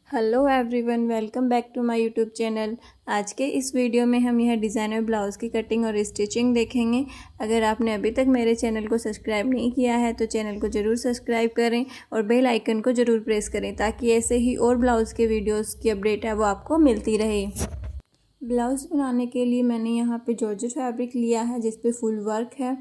Hello everyone, welcome back to my YouTube channel. आज के इस वीडियो में हम यह डिज़ाइनर ब्लाउज़ की कटिंग और स्टिचिंग देखेंगे। अगर आपने अभी तक मेरे चैनल को सब्सक्राइब नहीं किया है तो चैनल को ज़रूर सब्सक्राइब करें और बेल आइकन को ज़रूर प्रेस करें ताकि ऐसे ही और ब्लाउज़ के वीडियोज़ की अपडेट है वो आपको मिलती रहे। ब्लाउज़ बनाने के लिए मैंने यहाँ पे जॉर्जेट फैब्रिक लिया है जिस पे फुल वर्क है।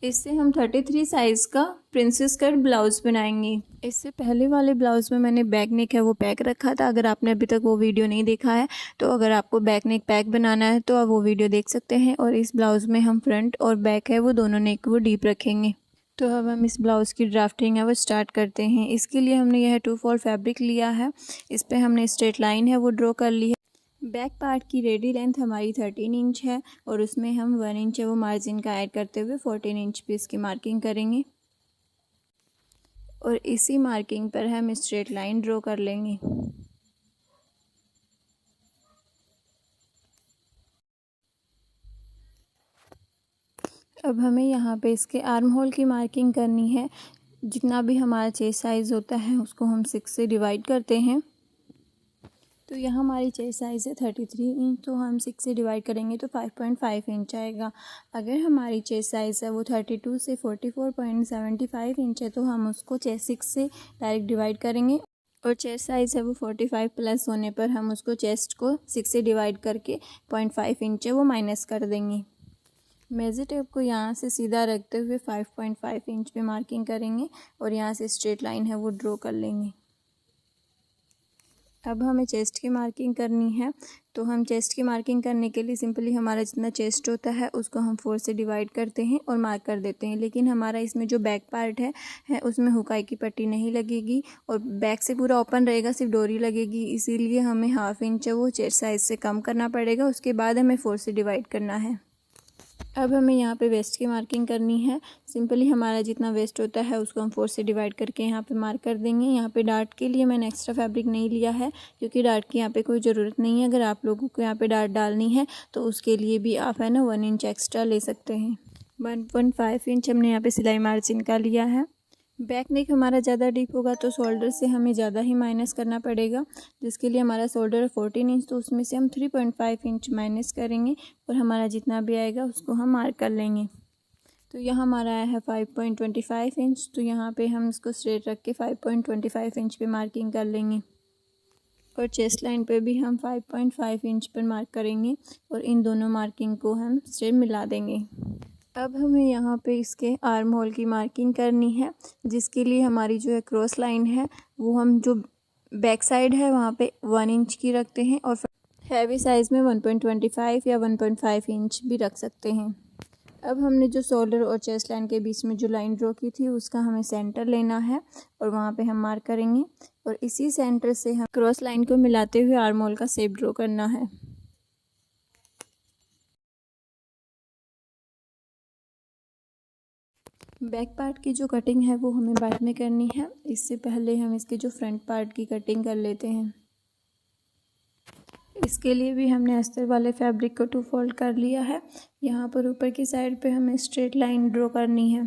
इससे हम 33 साइज़ का प्रिंसेस कट ब्लाउज़ बनाएंगे। इससे पहले वाले ब्लाउज़ में मैंने बैक नेक है वो पैक रखा था। अगर आपने अभी तक वो वीडियो नहीं देखा है तो अगर आपको बैक नेक पैक बनाना है तो आप वो वीडियो देख सकते हैं। और इस ब्लाउज़ में हम फ्रंट और बैक है वो दोनों नेक को डीप रखेंगे। तो अब हम इस ब्लाउज़ की ड्राफ्टिंग है वो स्टार्ट करते हैं। इसके लिए हमने यह 2 फोल्ड फैब्रिक लिया है। इस पर हमने स्ट्रेट लाइन है वो ड्रॉ कर ली है। बैक पार्ट की रेडी लेंथ हमारी 13 इंच है और उसमें हम 1 इंच है वो मार्जिन का ऐड करते हुए 14 इंच पे इसकी मार्किंग करेंगे और इसी मार्किंग पर हम स्ट्रेट लाइन ड्रॉ कर लेंगे। अब हमें यहाँ पे इसके आर्म होल की मार्किंग करनी है। जितना भी हमारा चेस्ट साइज़ होता है उसको हम 6 से डिवाइड करते हैं। तो यहाँ हमारी चेस्ट साइज़ है 33 इंच, तो हम 6 से डिवाइड करेंगे तो 5.5 इंच आएगा। अगर हमारी चेस्ट साइज़ है वो 32 से 44.75 इंच है तो हम उसको चेस्ट 6 से डायरेक्ट डिवाइड करेंगे और चेस्ट साइज़ है वो 45 प्लस होने पर हम उसको चेस्ट को 6 से डिवाइड करके 0.5 इंच है वो माइनस कर देंगे। मेजर टेप को यहाँ से सीधा रखते हुए 5.5 इंच पे मार्किंग करेंगे और यहाँ से स्ट्रेट लाइन है वो ड्रॉ कर लेंगे। अब हमें चेस्ट की मार्किंग करनी है। तो हम चेस्ट की मार्किंग करने के लिए सिंपली हमारा जितना चेस्ट होता है उसको हम 4 से डिवाइड करते हैं और मार्क कर देते हैं। लेकिन हमारा इसमें जो बैक पार्ट है उसमें हुकाई की पट्टी नहीं लगेगी और बैक से पूरा ओपन रहेगा, सिर्फ डोरी लगेगी। इसीलिए हमें 1/2 इंच वो चेस्ट साइज़ से कम करना पड़ेगा। उसके बाद हमें 4 से डिवाइड करना है। अब हमें यहाँ पे वेस्ट की मार्किंग करनी है। सिंपली हमारा जितना वेस्ट होता है उसको हम 4 से डिवाइड करके यहाँ पे मार्क कर देंगे। यहाँ पे डार्ट के लिए मैंने एक्स्ट्रा फैब्रिक नहीं लिया है क्योंकि डार्ट की यहाँ पे कोई ज़रूरत नहीं है। अगर आप लोगों को यहाँ पे डार्ट डालनी है तो उसके लिए भी आप है ना 1 इंच एक्स्ट्रा ले सकते हैं। 1.5 इंच हमने यहाँ पे सिलाई मार्जिन का लिया है। बैक नेक हमारा ज़्यादा डीप होगा तो शोल्डर से हमें ज़्यादा ही माइनस करना पड़ेगा, जिसके लिए हमारा शोल्डर 14 इंच, तो उसमें से हम 3.5 इंच माइनस करेंगे और हमारा जितना भी आएगा उसको हम मार्क कर लेंगे। तो यहाँ हमारा आया है 5.25 इंच, तो यहाँ पे हम इसको स्ट्रेट रख के 5.25 इंच पे मार्किंग कर लेंगे और चेस्ट लाइन पे भी हम 5.5 इंच पर मार्क करेंगे और इन दोनों मार्किंग को हम स्ट्रेट मिला देंगे। अब हमें यहाँ पे इसके आर्म होल की मार्किंग करनी है, जिसके लिए हमारी जो है क्रॉस लाइन है वो हम जो बैक साइड है वहाँ पे 1 इंच की रखते हैं और हैवी साइज़ में 1.25 या 1.5 इंच भी रख सकते हैं। अब हमने जो शोल्डर और चेस्ट लाइन के बीच में जो लाइन ड्रॉ की थी उसका हमें सेंटर लेना है और वहाँ पे हम मार्क करेंगे और इसी सेंटर से हम क्रॉस लाइन को मिलाते हुए आर्म होल का शेप ड्रॉ करना है। बैक पार्ट की जो कटिंग है वो हमें बाद में करनी है। इससे पहले हम इसके जो फ्रंट पार्ट की कटिंग कर लेते हैं। इसके लिए भी हमने अस्तर वाले फैब्रिक को 2 फोल्ड कर लिया है। यहाँ पर ऊपर की साइड पे हमें स्ट्रेट लाइन ड्रॉ करनी है।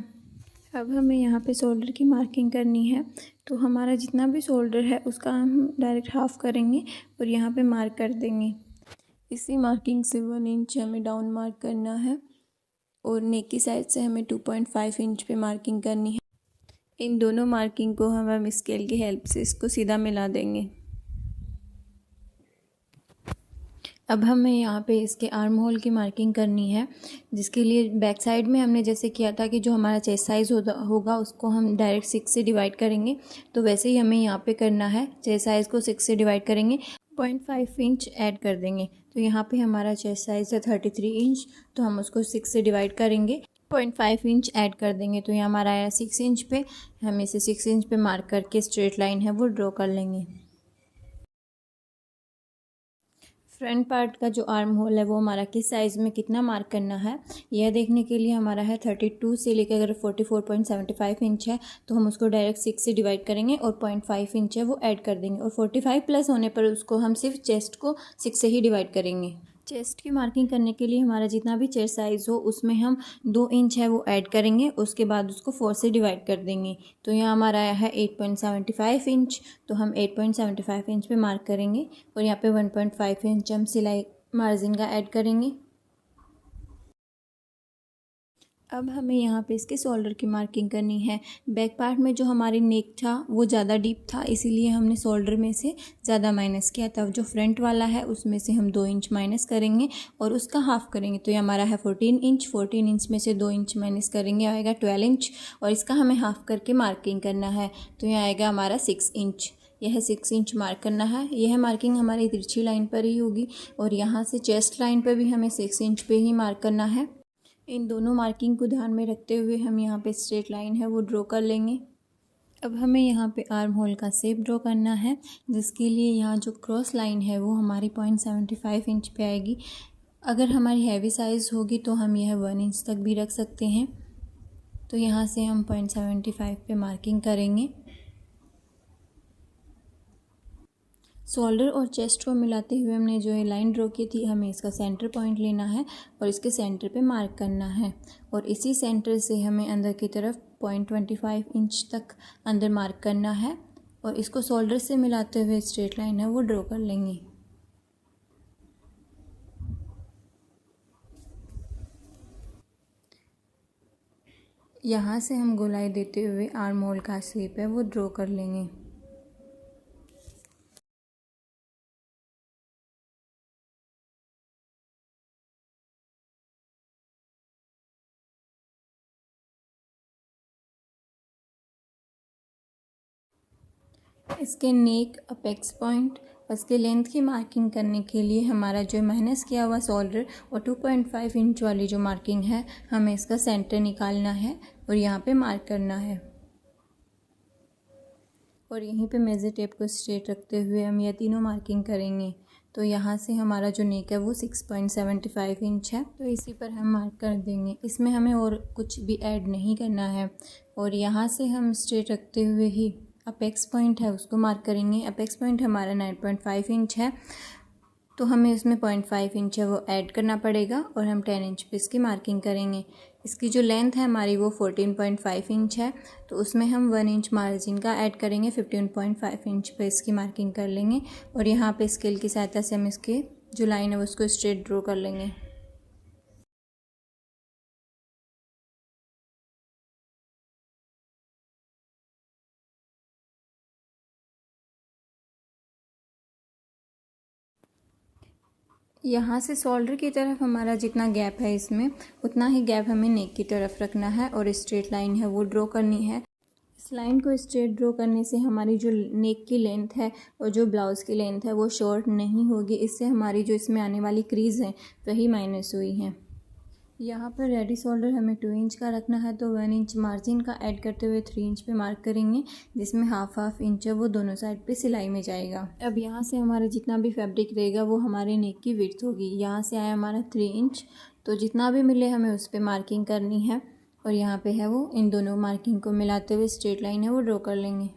अब हमें यहाँ पे शोल्डर की मार्किंग करनी है। तो हमारा जितना भी शोल्डर है उसका हम डायरेक्ट हाफ करेंगे और यहाँ पे मार्क कर देंगे। इसी मार्किंग से 1 इंच हमें डाउन मार्क करना है और नेक की साइड से हमें 2.5 इंच पे मार्किंग करनी है। इन दोनों मार्किंग को हम स्केल की हेल्प से इसको सीधा मिला देंगे। अब हमें यहाँ पे इसके आर्म होल की मार्किंग करनी है, जिसके लिए बैक साइड में हमने जैसे किया था कि जो हमारा चेस्ट साइज़ होगा उसको हम डायरेक्ट 6 से डिवाइड करेंगे, तो वैसे ही हमें यहाँ पे करना है। चेस्ट साइज़ को 6 से डिवाइड करेंगे, 0.5 इंच ऐड कर देंगे। तो यहाँ पे हमारा चेस्ट साइज़ है 33 इंच, तो हम उसको 6 से डिवाइड करेंगे, 0.5 इंच ऐड कर देंगे। तो यहाँ हमारा आया 6 इंच पे। हम इसे 6 इंच पे मार्क करके स्ट्रेट लाइन है वो ड्रॉ कर लेंगे। फ्रंट पार्ट का जो आर्म होल है वो हमारा किस साइज़ में कितना मार्क करना है यह देखने के लिए हमारा है 32 से लेकर अगर 44.75 इंच है तो हम उसको डायरेक्ट 6 से डिवाइड करेंगे और 0.5 इंच है वो ऐड कर देंगे और 45 प्लस होने पर उसको हम सिर्फ चेस्ट को 6 से ही डिवाइड करेंगे। चेस्ट की मार्किंग करने के लिए हमारा जितना भी चेस्ट साइज़ हो उसमें हम 2 इंच है वो ऐड करेंगे, उसके बाद उसको 4 से डिवाइड कर देंगे। तो यहाँ हमारा आया है 8.75 इंच, तो हम 8.75 इंच पे मार्क करेंगे और यहाँ पे 1.5 इंच हम सिलाई मार्जिन का ऐड करेंगे। अब हमें यहाँ पे इसके शोल्डर की मार्किंग करनी है। बैक पार्ट में जो हमारी नेक था वो ज़्यादा डीप था, इसीलिए हमने शोल्डर में से ज़्यादा माइनस किया था। जो फ्रंट वाला है उसमें से हम 2 इंच माइनस करेंगे और उसका हाफ करेंगे। तो ये हमारा है 14 इंच। 14 इंच में से 2 इंच माइनस करेंगे, आएगा 12 इंच और इसका हमें हाफ करके मार्किंग करना है। तो यहाँ आएगा हमारा 6 इंच। यह 6 इंच मार्क करना है। यह मार्किंग हमारी तिरछी लाइन पर ही होगी और यहाँ से चेस्ट लाइन पर भी हमें 6 इंच पे ही मार्क करना है। इन दोनों मार्किंग को ध्यान में रखते हुए हम यहाँ पे स्ट्रेट लाइन है वो ड्रॉ कर लेंगे। अब हमें यहाँ पे आर्म होल का शेप ड्रॉ करना है, जिसके लिए यहाँ जो क्रॉस लाइन है वो हमारी 0.75 इंच पे आएगी। अगर हमारी हैवी साइज़ होगी तो हम यह 1 इंच तक भी रख सकते हैं। तो यहाँ से हम 0.75 पे मार्किंग करेंगे। शोल्डर और चेस्ट को मिलाते हुए हमने जो है लाइन ड्रॉ की थी, हमें इसका सेंटर पॉइंट लेना है और इसके सेंटर पे मार्क करना है और इसी सेंटर से हमें अंदर की तरफ 0.25 इंच तक अंदर मार्क करना है और इसको शोल्डर से मिलाते हुए स्ट्रेट लाइन है वो ड्रॉ कर लेंगे। यहाँ से हम गोलाई देते हुए आर्म होल का शेप है वो ड्रॉ कर लेंगे। इसके नेक, अपेक्स पॉइंट और इसके लेंथ की मार्किंग करने के लिए हमारा जो माइनस किया हुआ शोल्डर और 2.5 इंच वाली जो मार्किंग है, हमें इसका सेंटर निकालना है और यहाँ पे मार्क करना है और यहीं पे मेज़र टेप को स्ट्रेट रखते हुए हम यह तीनों मार्किंग करेंगे। तो यहाँ से हमारा जो नेक है वो 6.75 इंच है, तो इसी पर हम मार्क कर देंगे। इसमें हमें और कुछ भी ऐड नहीं करना है और यहाँ से हम स्ट्रेट रखते हुए ही अपेक्स पॉइंट है उसको मार्क करेंगे। अपेक्स पॉइंट हमारा 9.5 इंच है, तो हमें इसमें 0.5 इंच है वो ऐड करना पड़ेगा और हम 10 इंच पे इसकी मार्किंग करेंगे। इसकी जो लेंथ है हमारी वो 14.5 इंच है, तो उसमें हम 1 इंच मार्जिन का ऐड करेंगे। 15.5 इंच पे इसकी मार्किंग कर लेंगे और यहाँ पे स्केल की सहायता से हम इसके जो लाइन है उसको स्ट्रेट ड्रॉ कर लेंगे। यहाँ से शोल्डर की तरफ हमारा जितना गैप है इसमें उतना ही गैप हमें नेक की तरफ रखना है और स्ट्रेट लाइन है वो ड्रॉ करनी है। इस लाइन को स्ट्रेट ड्रॉ करने से हमारी जो नेक की लेंथ है और जो ब्लाउज़ की लेंथ है वो शॉर्ट नहीं होगी। इससे हमारी जो इसमें आने वाली क्रीज़ है वही माइनस हुई है। यहाँ पर रेडी शोल्डर हमें 2 इंच का रखना है, तो 1 इंच मार्जिन का ऐड करते हुए 3 इंच पे मार्क करेंगे, जिसमें हाफ इंच है वो दोनों साइड पे सिलाई में जाएगा। अब यहाँ से हमारा जितना भी फैब्रिक रहेगा वो हमारे नेक की विड्थ होगी। यहाँ से आया हमारा 3 इंच, तो जितना भी मिले हमें उस पर मार्किंग करनी है और यहाँ पे है वो इन दोनों मार्किंग को मिलाते हुए स्ट्रेट लाइन है वो ड्रॉ कर लेंगे।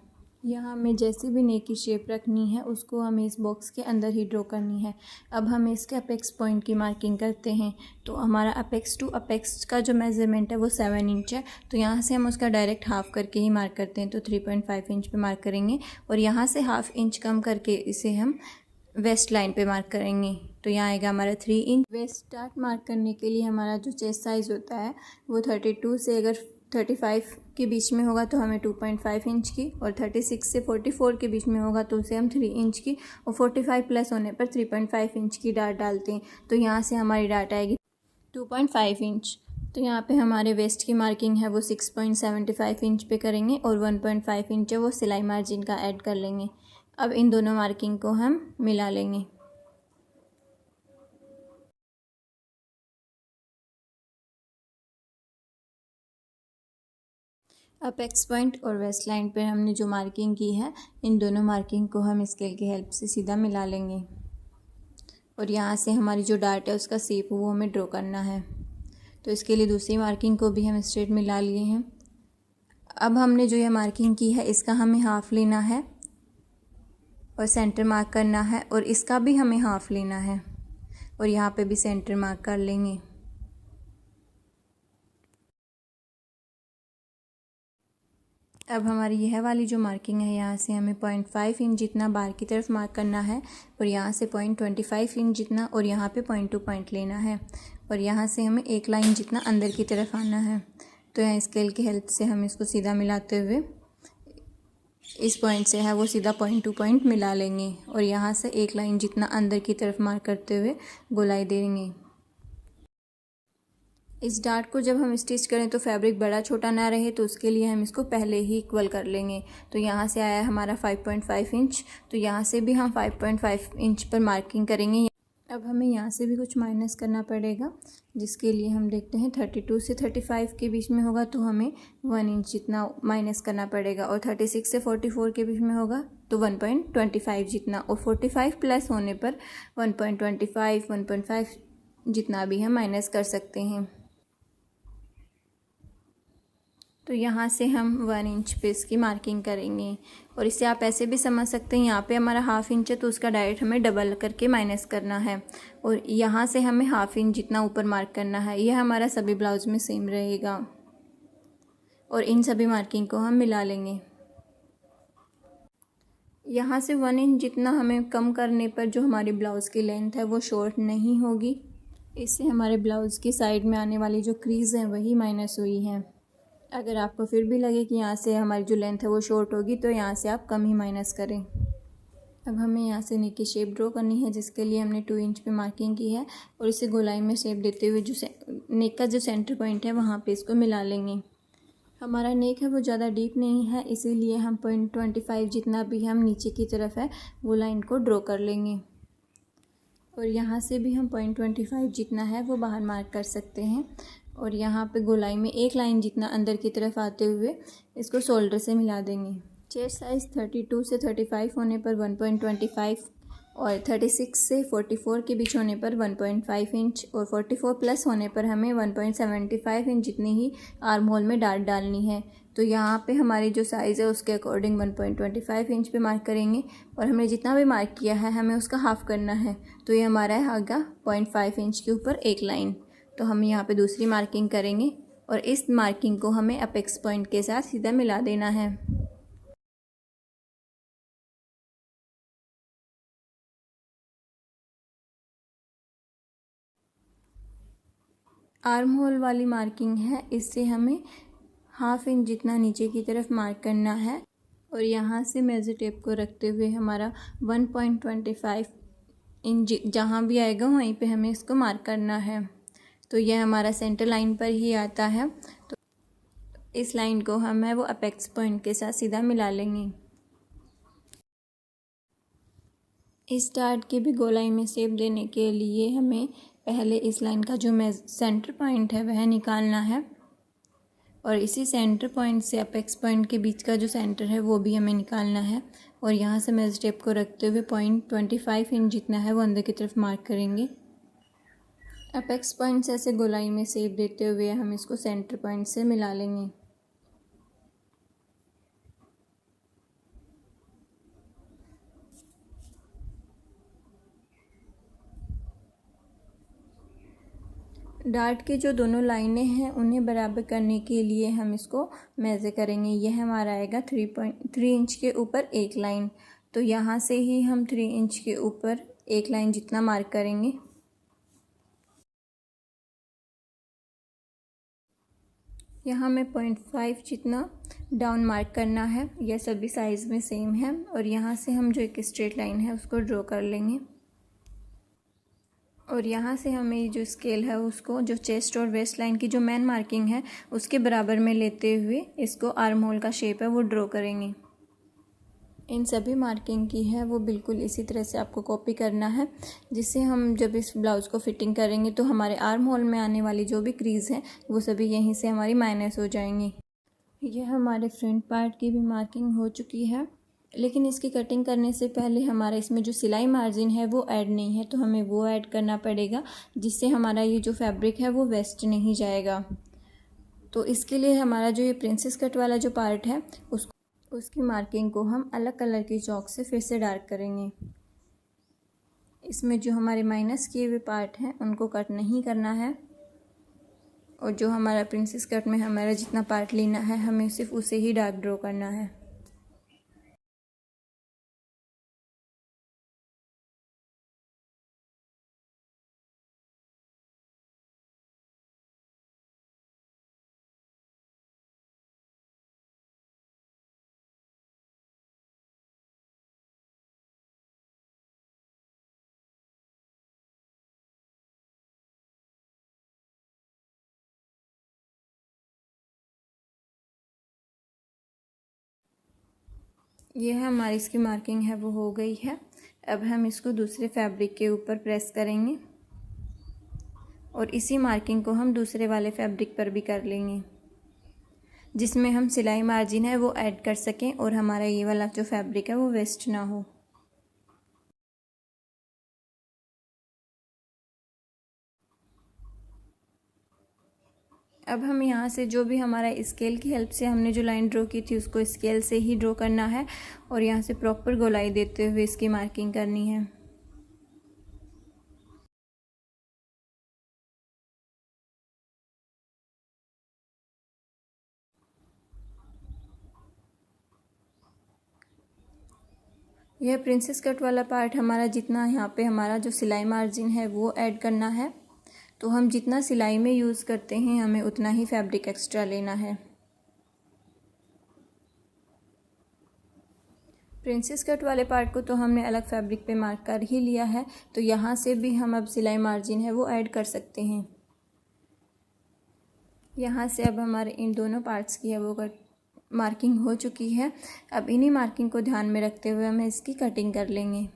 यहाँ हमें जैसी भी नेक की शेप रखनी है उसको हमें इस बॉक्स के अंदर ही ड्रॉ करनी है। अब हम इसके अपेक्स पॉइंट की मार्किंग करते हैं, तो हमारा अपेक्स टू अपेक्स का जो मेज़रमेंट है वो 7 इंच है, तो यहाँ से हम उसका डायरेक्ट हाफ करके ही मार्क करते हैं। तो 3.5 इंच पे मार्क करेंगे और यहाँ से हाफ इंच कम करके इसे हम वेस्ट लाइन पे मार्क करेंगे। तो यहाँ आएगा हमारा 3 इंच। वेस्ट स्टार्ट मार्क करने के लिए हमारा जो चेस्ट साइज़ होता है वो 32 से अगर 35 के बीच में होगा तो हमें 2.5 इंच की, और 36 से 44 के बीच में होगा तो उसे हम 3 इंच की, और 45 प्लस होने पर 3.5 इंच की डाट डालते हैं। तो यहाँ से हमारी डाट आएगी 2.5 इंच। तो यहाँ पे हमारे वेस्ट की मार्किंग है वो 6.75 इंच पे करेंगे और 1.5 इंच है वो सिलाई मार्जिन का ऐड कर लेंगे। अब इन दोनों मार्किंग को हम मिला लेंगे। अपेक्स पॉइंट और वेस्ट लाइन पर हमने जो मार्किंग की है, इन दोनों मार्किंग को हम स्केल की हेल्प से सीधा मिला लेंगे और यहाँ से हमारी जो डार्ट है उसका शेप वो हमें ड्रॉ करना है। तो इसके लिए दूसरी मार्किंग को भी हम स्ट्रेट मिला लिए हैं। अब हमने जो ये मार्किंग की है इसका हमें हाफ लेना है और सेंटर मार्क करना है, और इसका भी हमें हाफ लेना है। और यहाँ पे भी सेंटर मार्क कर लेंगे। अब हमारी यह वाली जो मार्किंग है, यहाँ से हमें 0.5 इंच जितना बाहर की तरफ मार्क करना है और यहाँ से 0.25 इंच जितना, और यहाँ पे 0.2 पॉइंट लेना है और यहाँ से हमें एक लाइन जितना अंदर की तरफ आना है। तो यहाँ स्केल की हेल्प से हम इसको सीधा मिलाते हुए इस पॉइंट से है वो सीधा 0.2 पॉइंट मिला लेंगे और यहाँ से एक लाइन जितना अंदर की तरफ मार्क करते हुए गोलाई देंगे। इस डार्ट को जब हम स्टिच करें तो फैब्रिक बड़ा छोटा ना रहे, तो उसके लिए हम इसको पहले ही इक्वल कर लेंगे। तो यहाँ से आया हमारा 5.5 इंच, तो यहाँ से भी हम 5.5 इंच पर मार्किंग करेंगे। अब हमें यहाँ से भी कुछ माइनस करना पड़ेगा, जिसके लिए हम देखते हैं 32 से 35 के बीच में होगा तो हमें 1 इंच जितना माइनस करना पड़ेगा, और 36 से 44 के बीच में होगा तो 1.25 जितना, और 45 प्लस होने पर 1.25, 1.5 जितना भी हम माइनस कर सकते हैं। तो यहाँ से हम 1 इंच पे इसकी मार्किंग करेंगे, और इसे आप ऐसे भी समझ सकते हैं, यहाँ पे हमारा हाफ इंच है तो उसका डायरेक्ट हमें डबल करके माइनस करना है, और यहाँ से हमें हाफ इंच जितना ऊपर मार्क करना है। यह हमारा सभी ब्लाउज में सेम रहेगा और इन सभी मार्किंग को हम मिला लेंगे। यहाँ से 1 इंच जितना हमें कम करने पर जो हमारी ब्लाउज़ की लेंथ है वो शॉर्ट नहीं होगी। इससे हमारे ब्लाउज़ की साइड में आने वाली जो क्रीज़ है वही माइनस हुई है। अगर आपको फिर भी लगे कि यहाँ से हमारी जो लेंथ है वो शॉर्ट होगी तो यहाँ से आप कम ही माइनस करें। अब हमें यहाँ से नेक की शेप ड्रॉ करनी है, जिसके लिए हमने 2 इंच पे मार्किंग की है, और इसे गोलाई में शेप देते हुए जो नेक का जो सेंटर पॉइंट है वहाँ पे इसको मिला लेंगे। हमारा नेक है वो ज़्यादा डीप नहीं है, इसीलिए हम 0.25 जितना भी हम नीचे की तरफ है वो लाइन को ड्रॉ कर लेंगे, और यहाँ से भी हम 0.25 जितना है वो बाहर मार्क कर सकते हैं। और यहाँ पे गोलाई में एक लाइन जितना अंदर की तरफ आते हुए इसको शोल्डर से मिला देंगे। चेस्ट साइज़ 32 से 35 होने पर 1.25, और 36 से 44 के बीच होने पर 1.5 इंच, और 44 प्लस होने पर हमें 1.75 इंच जितनी ही आर्म होल में डार्ट डालनी है। तो यहाँ पे हमारी जो साइज़ है उसके अकॉर्डिंग 1.25 इंच पे मार्क करेंगे, और हमने जितना भी मार्क किया है हमें उसका हाफ़ करना है। तो ये हमारा आगा 0.5 इंच के ऊपर एक लाइन। तो हम यहाँ पे दूसरी मार्किंग करेंगे, और इस मार्किंग को हमें अपेक्स पॉइंट के साथ सीधा मिला देना है। आर्म होल वाली मार्किंग है, इससे हमें हाफ इंच जितना नीचे की तरफ मार्क करना है, और यहाँ से मेजर टेप को रखते हुए हमारा 1.25 इंच जहाँ भी आएगा वहीं पे हमें इसको मार्क करना है। तो यह हमारा सेंटर लाइन पर ही आता है, तो इस लाइन को हम है वो अपेक्स पॉइंट के साथ सीधा मिला लेंगे। इस डार्ट की भी गोलाई में शेप देने के लिए हमें पहले इस लाइन का जो सेंटर पॉइंट है वह निकालना है, और इसी सेंटर पॉइंट से अपेक्स पॉइंट के बीच का जो सेंटर है वो भी हमें निकालना है, और यहाँ से मेजर टेप को रखते हुए 0.25 इंच जितना है वो अंदर की तरफ मार्क करेंगे। अपेक्स पॉइंट से ऐसे गोलाई में शेप देते हुए हम इसको सेंटर पॉइंट से मिला लेंगे। डार्ट की जो दोनों लाइनें हैं उन्हें बराबर करने के लिए हम इसको मेज़र करेंगे। यह हमारा आएगा 3 इंच के ऊपर एक लाइन। तो यहाँ से ही हम 3 इंच के ऊपर एक लाइन जितना मार्क करेंगे। यहाँ में 0.5 जितना डाउन मार्क करना है। यह सभी साइज़ में सेम है, और यहाँ से हम जो एक स्ट्रेट लाइन है उसको ड्रॉ कर लेंगे, और यहाँ से हमें जो स्केल है उसको जो चेस्ट और वेस्ट लाइन की जो मेन मार्किंग है उसके बराबर में लेते हुए इसको आर्म होल का शेप है वो ड्रॉ करेंगे। इन सभी मार्किंग की है वो बिल्कुल इसी तरह से आपको कॉपी करना है, जिससे हम जब इस ब्लाउज़ को फिटिंग करेंगे तो हमारे आर्म होल में आने वाली जो भी क्रीज़ हैं वो सभी यहीं से हमारी माइनस हो जाएंगी। यह हमारे फ्रंट पार्ट की भी मार्किंग हो चुकी है, लेकिन इसकी कटिंग करने से पहले हमारा इसमें जो सिलाई मार्जिन है वो ऐड नहीं है, तो हमें वो ऐड करना पड़ेगा, जिससे हमारा ये जो फैब्रिक है वो वेस्ट नहीं जाएगा। तो इसके लिए हमारा जो ये प्रिंसेस कट वाला जो पार्ट है उसकी मार्किंग को हम अलग कलर की चॉक से फिर से डार्क करेंगे। इसमें जो हमारे माइनस किए हुए पार्ट हैं उनको कट नहीं करना है, और जो हमारा प्रिंसेस कट में हमारा जितना पार्ट लेना है हमें सिर्फ उसे ही डार्क ड्रॉ करना है। ये है हमारी इसकी मार्किंग है वो हो गई है। अब हम इसको दूसरे फैब्रिक के ऊपर प्रेस करेंगे और इसी मार्किंग को हम दूसरे वाले फैब्रिक पर भी कर लेंगे, जिसमें हम सिलाई मार्जिन है वो ऐड कर सकें और हमारा ये वाला जो फैब्रिक है वो वेस्ट ना हो। अब हम यहाँ से जो भी हमारा स्केल की हेल्प से हमने जो लाइन ड्रॉ की थी उसको स्केल से ही ड्रॉ करना है और यहाँ से प्रॉपर गोलाई देते हुए इसकी मार्किंग करनी है। यह प्रिंसेस कट वाला पार्ट हमारा जितना यहाँ पे हमारा जो सिलाई मार्जिन है वो ऐड करना है, तो हम जितना सिलाई में यूज़ करते हैं हमें उतना ही फैब्रिक एक्स्ट्रा लेना है। प्रिंसेस कट वाले पार्ट को तो हमने अलग फैब्रिक पे मार्क कर ही लिया है, तो यहाँ से भी हम अब सिलाई मार्जिन है वो ऐड कर सकते हैं। यहाँ से अब हमारे इन दोनों पार्ट्स की है वो कट मार्किंग हो चुकी है। अब इन्हीं मार्किंग को ध्यान में रखते हुए हमें इसकी कटिंग कर लेंगे।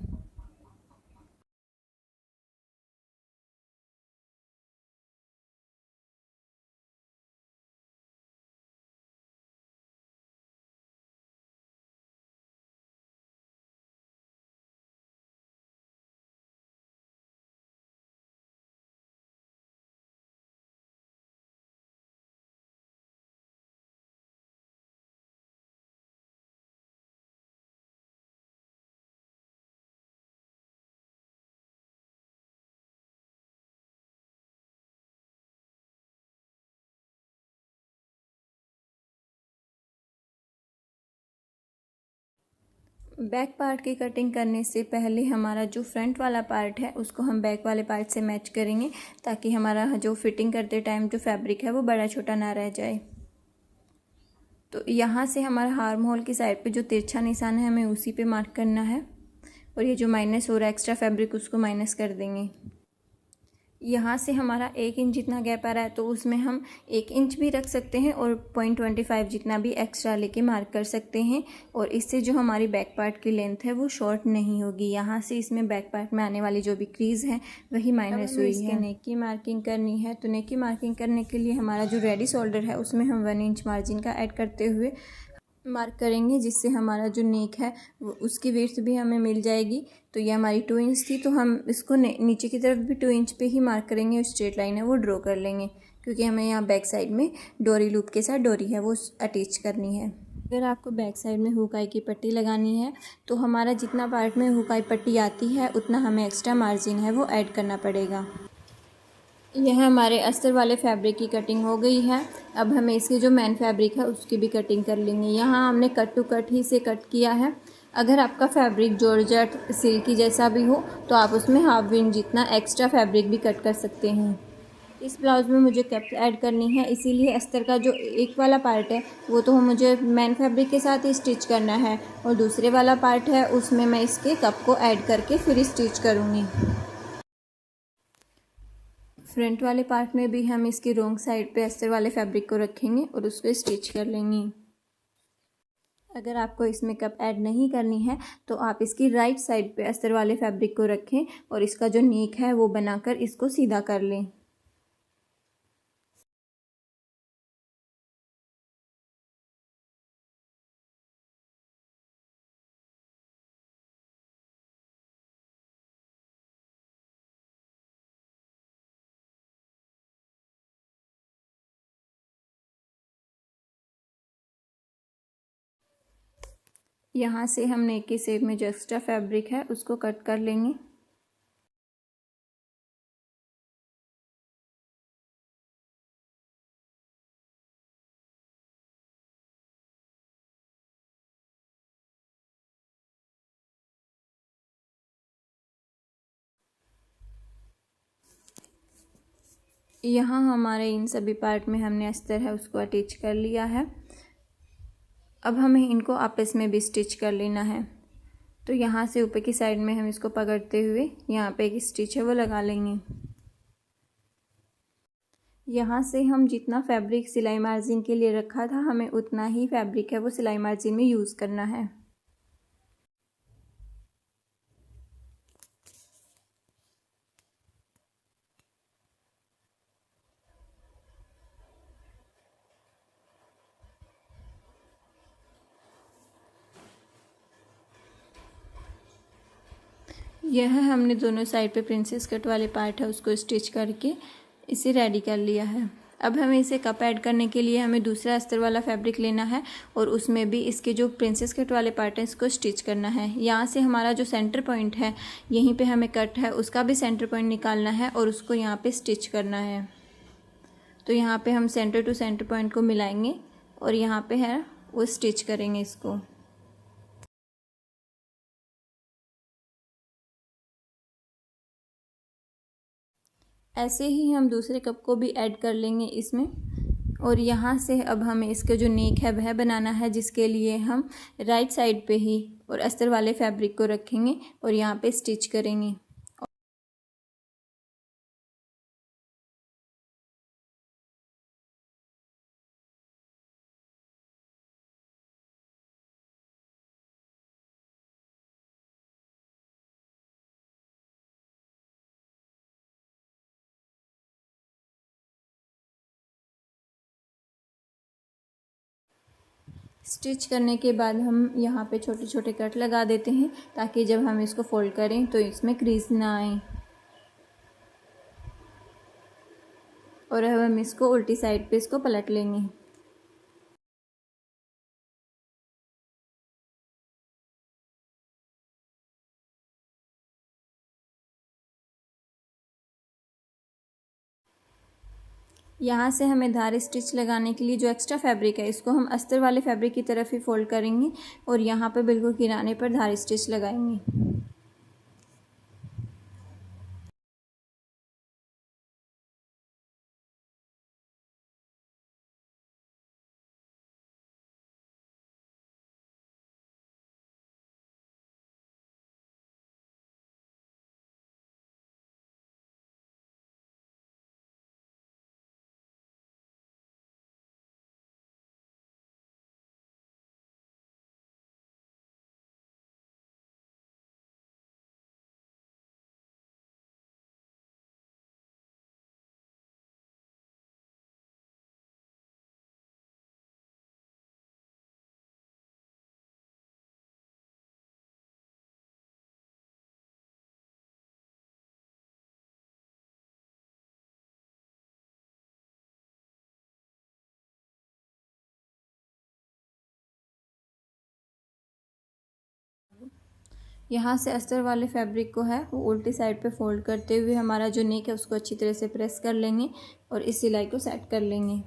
बैक पार्ट की कटिंग करने से पहले हमारा जो फ्रंट वाला पार्ट है उसको हम बैक वाले पार्ट से मैच करेंगे, ताकि हमारा जो फिटिंग करते टाइम जो फैब्रिक है वो बड़ा छोटा ना रह जाए। तो यहाँ से हमारा आर्म होल की साइड पे जो तिरछा निशान है हमें उसी पे मार्क करना है, और ये जो माइनस हो रहा है एक्स्ट्रा फैब्रिक उसको माइनस कर देंगे। यहाँ से हमारा 1 इंच जितना गैप आ रहा है तो उसमें हम 1 इंच भी रख सकते हैं और 0.25 जितना भी एक्स्ट्रा लेके मार्क कर सकते हैं, और इससे जो हमारी बैक पार्ट की लेंथ है वो शॉर्ट नहीं होगी। यहाँ से इसमें बैक पार्ट में आने वाली जो भी क्रीज है वही माइनस हुई है। इसके नेक की मार्किंग करनी है, तो नेक की मार्किंग करने के लिए हमारा जो रेडी शोल्डर है उसमें हम 1 इंच मार्जिन का ऐड करते हुए मार्क करेंगे, जिससे हमारा जो नेक है उसकी विड्थ भी हमें मिल जाएगी। तो ये हमारी 2 इंच थी, तो हम इसको नीचे की तरफ भी 2 इंच पे ही मार्क करेंगे और स्ट्रेट लाइन है वो ड्रॉ कर लेंगे, क्योंकि हमें यहाँ बैक साइड में डोरी लूप के साथ डोरी है वो अटैच करनी है। अगर आपको बैक साइड में हुकाई की पट्टी लगानी है तो हमारा जितना पार्ट में हुकाई पट्टी आती है उतना हमें एक्स्ट्रा मार्जिन है वो ऐड करना पड़ेगा। यह हमारे अस्तर वाले फैब्रिक की कटिंग हो गई है। अब हमें इसके जो मेन फैब्रिक है उसकी भी कटिंग कर लेंगे। यहाँ हमने कट टू कट ही से कट किया है। अगर आपका फैब्रिक जॉर्जेट सिल्की जैसा भी हो तो आप उसमें हाफ इंच जितना एक्स्ट्रा फैब्रिक भी कट कर सकते हैं। इस ब्लाउज़ में मुझे कप ऐड करनी है, इसीलिए अस्तर का जो एक वाला पार्ट है वो तो मुझे मेन फैब्रिक के साथ ही स्टिच करना है, और दूसरे वाला पार्ट है उसमें मैं इसके कप को ऐड करके फिर स्टिच करूँगी। फ्रंट वाले पार्ट में भी हम इसकी रोंग साइड पे अस्तर वाले फैब्रिक को रखेंगे और उसको स्टिच कर लेंगे। अगर आपको इसमें कप ऐड नहीं करनी है तो आप इसकी राइट साइड पे अस्तर वाले फैब्रिक को रखें और इसका जो नेक है वो बनाकर इसको सीधा कर लें। यहाँ से हम नेक के शेप में जो एक्स्ट्रा फैब्रिक है उसको कट कर लेंगे। यहाँ हमारे इन सभी पार्ट में हमने अस्तर है उसको अटैच कर लिया है। अब हमें इनको आपस में भी स्टिच कर लेना है। तो यहाँ से ऊपर की साइड में हम इसको पकड़ते हुए यहाँ पे एक स्टिच है वो लगा लेंगे। यहाँ से हम जितना फैब्रिक सिलाई मार्जिन के लिए रखा था हमें उतना ही फैब्रिक है वो सिलाई मार्जिन में यूज़ करना है। यह हमने दोनों साइड पे प्रिंसेस कट वाले पार्ट है उसको स्टिच करके इसे रेडी कर लिया है। अब हमें इसे कप ऐड करने के लिए हमें दूसरा अस्तर वाला फैब्रिक लेना है और उसमें भी इसके जो प्रिंसेस कट वाले पार्ट है इसको स्टिच करना है। यहाँ से हमारा जो सेंटर पॉइंट है यहीं पे हमें कट है उसका भी सेंटर पॉइंट निकालना है और उसको यहाँ पे स्टिच करना है। तो यहाँ पे हम सेंटर टू सेंटर पॉइंट को मिलाएंगे और यहाँ पे है वो स्टिच करेंगे इसको। ऐसे ही हम दूसरे कप को भी ऐड कर लेंगे इसमें। और यहाँ से अब हमें इसके जो नेक है वह बनाना है जिसके लिए हम राइट साइड पे ही और अस्तर वाले फैब्रिक को रखेंगे और यहाँ पे स्टिच करेंगे। स्टिच करने के बाद हम यहाँ पे छोटे छोटे कट लगा देते हैं ताकि जब हम इसको फोल्ड करें तो इसमें क्रीज ना आए। और अब हम इसको उल्टी साइड पे इसको पलट लेंगे। यहाँ से हमें धार स्टिच लगाने के लिए जो एक्स्ट्रा फैब्रिक है इसको हम अस्तर वाले फैब्रिक की तरफ ही फोल्ड करेंगे और यहाँ पर बिल्कुल किनारे पर धार स्टिच लगाएंगे। यहाँ से अस्तर वाले फैब्रिक को है वो उल्टी साइड पे फोल्ड करते हुए हमारा जो नेक है उसको अच्छी तरह से प्रेस कर लेंगे और इस सिलाई को सेट कर लेंगे।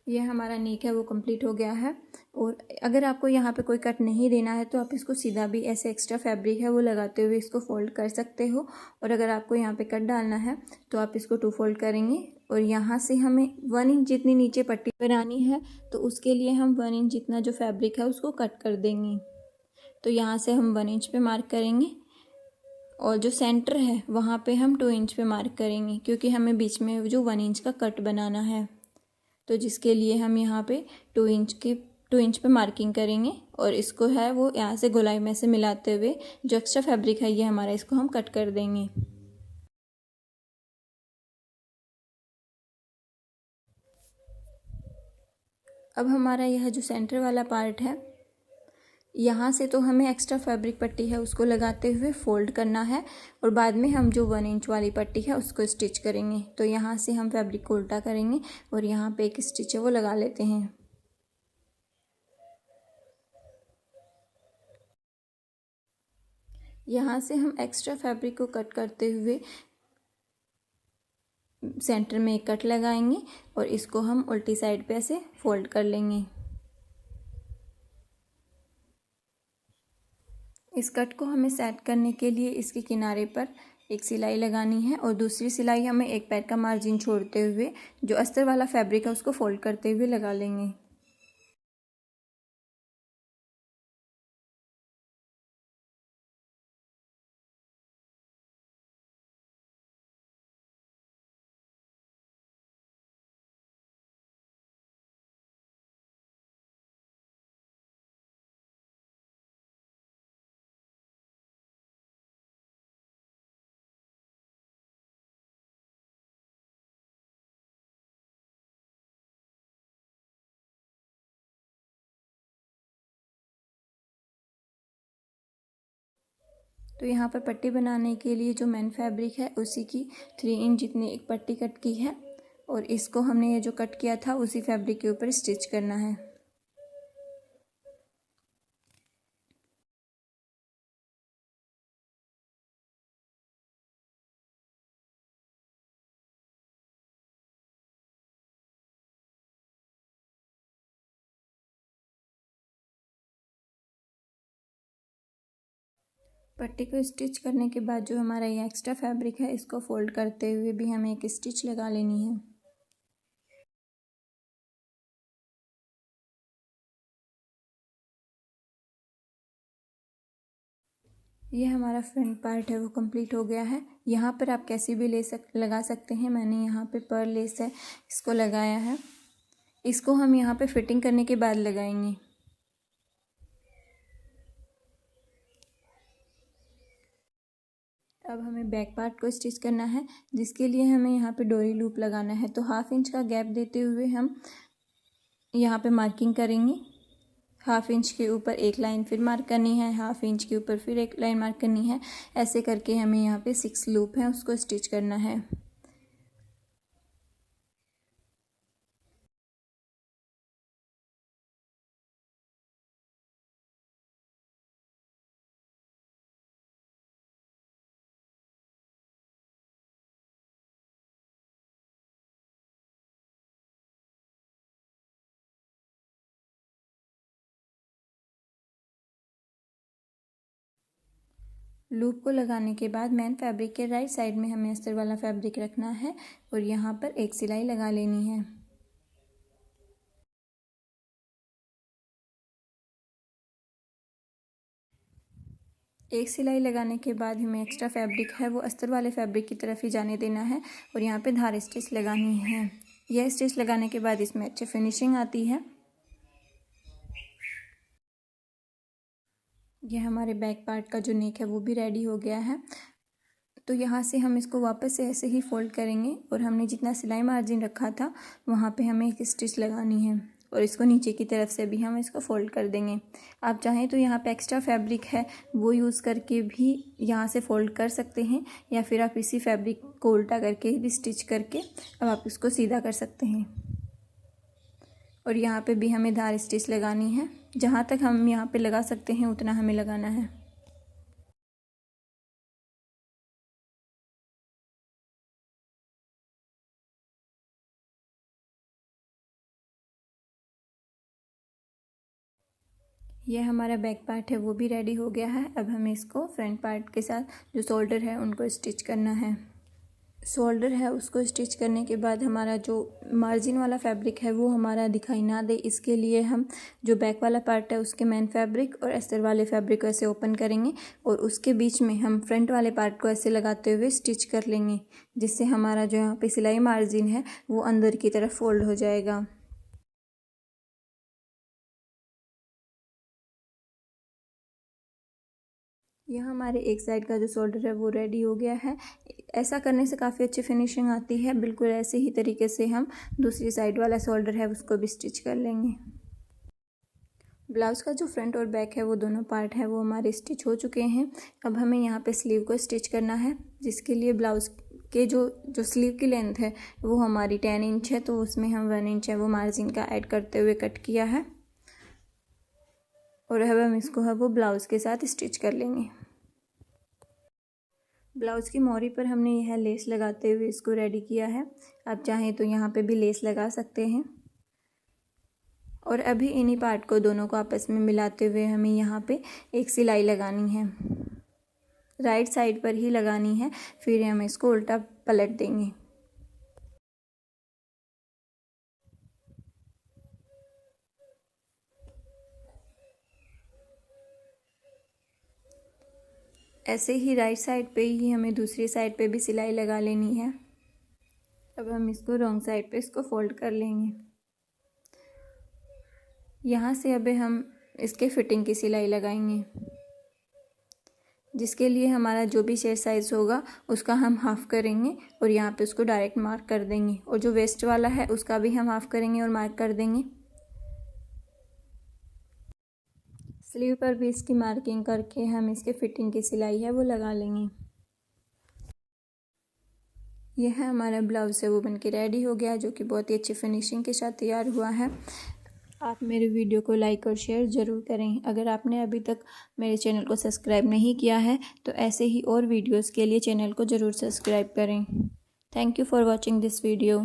यह हमारा नेक है वो कंप्लीट हो गया है। और अगर आपको यहाँ पे कोई कट नहीं देना है तो आप इसको सीधा भी ऐसे एक्स्ट्रा फैब्रिक है वो लगाते हुए इसको फोल्ड कर सकते हो। और अगर आपको यहाँ पे कट डालना है तो आप इसको 2 फोल्ड करेंगे और यहाँ से हमें 1 इंच जितनी नीचे पट्टी बनानी है तो उसके लिए हम 1 इंच जितना जो फैब्रिक है उसको कट कर देंगे। तो यहाँ से हम 1 इंच पे मार्क करेंगे और जो सेंटर है वहाँ पे हम 2 इंच पे मार्क करेंगे क्योंकि हमें बीच में जो 1 इंच का कट बनाना है। तो जिसके लिए हम यहाँ पे 2 इंच पे मार्किंग करेंगे और इसको है वो यहाँ से गोलाई में से मिलाते हुए जो एक्स्ट्रा फैब्रिक है ये हमारा इसको हम कट कर देंगे। अब हमारा यह जो सेंटर वाला पार्ट है यहाँ से तो हमें एक्स्ट्रा फैब्रिक पट्टी है उसको लगाते हुए फोल्ड करना है और बाद में हम जो 1 इंच वाली पट्टी है उसको स्टिच करेंगे। तो यहाँ से हम फैब्रिक को उल्टा करेंगे और यहाँ पे एक स्टिच है वो लगा लेते हैं। यहाँ से हम एक्स्ट्रा फैब्रिक को कट करते हुए सेंटर में एक कट लगाएंगे और इसको हम उल्टी साइड पे ऐसे फोल्ड कर लेंगे। इस कट को हमें सेट करने के लिए इसके किनारे पर एक सिलाई लगानी है और दूसरी सिलाई हमें एक पैर का मार्जिन छोड़ते हुए जो अस्तर वाला फैब्रिक है उसको फोल्ड करते हुए लगा लेंगे। तो यहाँ पर पट्टी बनाने के लिए जो मेन फैब्रिक है उसी की 3 इंच जितनी एक पट्टी कट की है और इसको हमने ये जो कट किया था उसी फैब्रिक के ऊपर स्टिच करना है। पट्टी को स्टिच करने के बाद जो हमारा ये एक्स्ट्रा फैब्रिक है इसको फोल्ड करते हुए भी हमें एक स्टिच लगा लेनी है। ये हमारा फ्रंट पार्ट है वो कंप्लीट हो गया है। यहाँ पर आप कैसी भी लगा सकते हैं। मैंने यहाँ पे पर्ल लेस है इसको लगाया है। इसको हम यहाँ पे फिटिंग करने के बाद लगाएंगे। अब हमें बैक पार्ट को स्टिच करना है जिसके लिए हमें यहाँ पे डोरी लूप लगाना है। तो 1/2 इंच का गैप देते हुए हम यहाँ पे मार्किंग करेंगे। 1/2 इंच के ऊपर एक लाइन फिर मार्क करनी है, 1/2 इंच के ऊपर फिर एक लाइन मार्क करनी है। ऐसे करके हमें यहाँ पे 6 लूप है उसको स्टिच करना है। लूप को लगाने के बाद मेन फैब्रिक के राइट साइड में हमें अस्तर वाला फैब्रिक रखना है और यहाँ पर एक सिलाई लगा लेनी है। एक सिलाई लगाने के बाद हमें एक्स्ट्रा फैब्रिक है वो अस्तर वाले फैब्रिक की तरफ ही जाने देना है और यहाँ पे धार स्टिच लगानी है। यह स्टिच लगाने के बाद इसमें अच्छी फिनिशिंग आती है। यह हमारे बैक पार्ट का जो नेक है वो भी रेडी हो गया है। तो यहाँ से हम इसको वापस से ऐसे ही फोल्ड करेंगे और हमने जितना सिलाई मार्जिन रखा था वहाँ पे हमें एक स्टिच लगानी है और इसको नीचे की तरफ से भी हम इसको फोल्ड कर देंगे। आप चाहें तो यहाँ पे एक्स्ट्रा फैब्रिक है वो यूज़ करके भी यहाँ से फोल्ड कर सकते हैं या फिर आप इसी फैब्रिक को उल्टा करके भी स्टिच करके अब आप इसको सीधा कर सकते हैं। और यहाँ पे भी हमें धार स्टिच लगानी है। जहाँ तक हम यहाँ पे लगा सकते हैं उतना हमें लगाना है। यह हमारा बैक पार्ट है वो भी रेडी हो गया है। अब हमें इसको फ्रंट पार्ट के साथ जो शोल्डर है उनको स्टिच करना है। शोल्डर है उसको स्टिच करने के बाद हमारा जो मार्जिन वाला फैब्रिक है वो हमारा दिखाई ना दे इसके लिए हम जो बैक वाला पार्ट है उसके मेन फैब्रिक और अस्तर वाले फैब्रिक को ऐसे ओपन करेंगे और उसके बीच में हम फ्रंट वाले पार्ट को ऐसे लगाते हुए स्टिच कर लेंगे जिससे हमारा जो यहाँ पे सिलाई मार्जिन है वो अंदर की तरफ फोल्ड हो जाएगा। यह हमारे एक साइड का जो शोल्डर है वो रेडी हो गया है। ऐसा करने से काफ़ी अच्छी फिनिशिंग आती है। बिल्कुल ऐसे ही तरीके से हम दूसरी साइड वाला शोल्डर है उसको भी स्टिच कर लेंगे। ब्लाउज़ का जो फ्रंट और बैक है वो दोनों पार्ट है वो हमारे स्टिच हो चुके हैं। अब हमें यहाँ पे स्लीव को स्टिच करना है जिसके लिए ब्लाउज़ के जो स्लीव की लेंथ है वो हमारी 10 इंच है। तो उसमें हम 1 इंच है वो मार्जिन का ऐड करते हुए कट किया है और अब हम इसको है वो ब्लाउज़ के साथ स्टिच कर लेंगे। ब्लाउज़ की मोरी पर हमने यह लेस लगाते हुए इसको रेडी किया है। आप चाहें तो यहाँ पे भी लेस लगा सकते हैं। और अभी इन्हीं पार्ट को दोनों को आपस में मिलाते हुए हमें यहाँ पे एक सिलाई लगानी है, राइट साइड पर ही लगानी है, फिर हम इसको उल्टा पलट देंगे। ऐसे ही राइट साइड पे ही हमें दूसरी साइड पे भी सिलाई लगा लेनी है। अब हम इसको रॉन्ग साइड पे इसको फोल्ड कर लेंगे। यहाँ से अब हम इसके फिटिंग की सिलाई लगाएंगे, जिसके लिए हमारा जो भी चेस्ट साइज़ होगा उसका हम हाफ़ करेंगे और यहाँ पे उसको डायरेक्ट मार्क कर देंगे, और जो वेस्ट वाला है उसका भी हम हाफ़ करेंगे और मार्क कर देंगे। स्लीव पर भी इसकी मार्किंग करके हम इसके फिटिंग की सिलाई है वो लगा लेंगे। यह है हमारा ब्लाउज़ है वो बनके रेडी हो गया, जो कि बहुत ही अच्छी फिनिशिंग के साथ तैयार हुआ है। आप मेरे वीडियो को लाइक और शेयर ज़रूर करें। अगर आपने अभी तक मेरे चैनल को सब्सक्राइब नहीं किया है तो ऐसे ही और वीडियोस के लिए चैनल को ज़रूर सब्सक्राइब करें। Thank you for watching this video.